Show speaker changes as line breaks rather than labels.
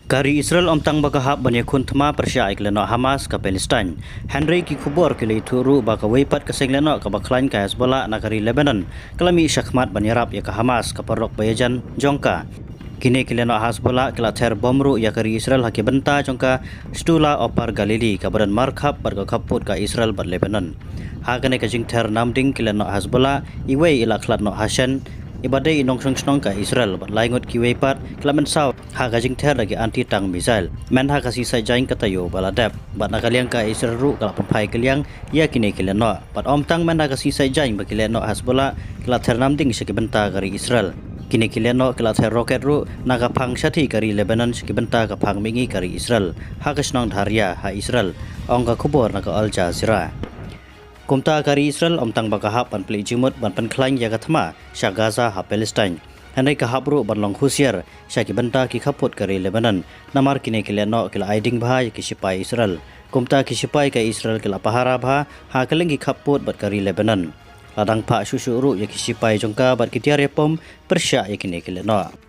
Kari Israel omtang bagahap banyak kuntma Persia ikleno Hamas ke Palestine. Henry ki kubor kili turu baka weipat keseng leno ke baklain ke Hezbollah na kari Lebanon. Kelami syakmat banyarap ya ke Hamas ke perok bayajan jongka. Kini kileno Hezbollah kila ter bomru ya kari Israel haki benta jongka stula opar Galili ke badan markab barga kaput ke Israel bar Lebanon. Hakane ke jing ter namding kileno Hezbollah iwe ila klat no Hashan ibadai inong song ka Israel bat laingot ki weipat klamen saw ha gajing ter lagi anti tang misail men ha kasi sai jaing katayo baladap bat nakaliang ka Israel ru kala pampai kaliang ya kini kileno bat om tang men ha kasi sai jaing bakileno Hezbollah kala ter namding sekibenta kari Israel kini kileno kala ter roket ru naga phang sathi kari Lebanon sekibenta ka phang mingi kari Israel ha kasnong dharia ha Israel ongka kubor naga Al Jazeera. Kumta kari Israel omtang bakahap pan peli jimut ban pan klaing ya kathma sya Gaza ha Palestine. Hanai kahabru ban long husiar sya ki benta ki khaput kari Lebanon. Namar kine kileno kila aiding bha ki sipai Israel. Kumta ki sipai ka Israel kila pahara bha ha kaleng ki khaput bat kari Lebanon. Ladang pa susu ru ya ki sipai jongka bat ki tiare pom persya ya kine kileno.